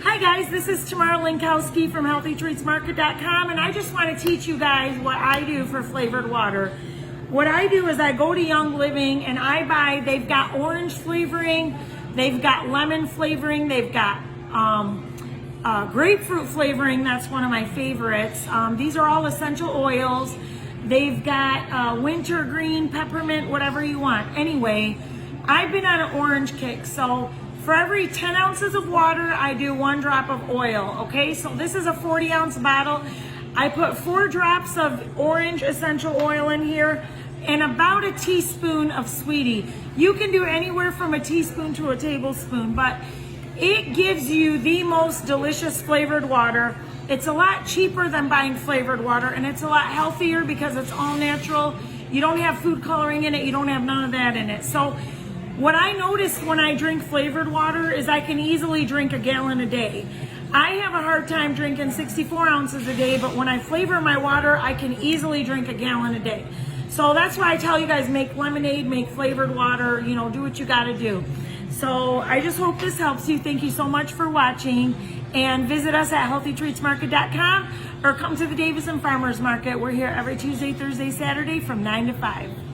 Hi guys, this is Tamara Linkowski from HealthyTreatsMarket.com, and I just want to teach you guys what I do for flavored water. What I do is I go to Young Living and I buy, they've got orange flavoring, they've got lemon flavoring, they've got grapefruit flavoring, that's one of my favorites. These are all essential oils. They've got wintergreen, peppermint, whatever you want. Anyway, I've been on an orange kick, so for every 10 ounces of water, I do 1 drop of oil, okay? So this is a 40-ounce bottle. I put 4 drops of orange essential oil in here and about a teaspoon of sweetie. You can do anywhere from a teaspoon to a tablespoon, but it gives you the most delicious flavored water. It's a lot cheaper than buying flavored water, and it's a lot healthier because it's all natural. You don't have food coloring in it. You don't have none of that in it. So what I notice when I drink flavored water is I can easily drink a gallon a day. I have a hard time drinking 64 ounces a day, but when I flavor my water, I can easily drink a gallon a day. So that's why I tell you guys, make lemonade, make flavored water, you know, do what you gotta do. So I just hope this helps you. Thank you so much for watching, and visit us at HealthyTreatsMarket.com or come to the Davison Farmers Market. We're here every Tuesday, Thursday, Saturday from 9 to 5.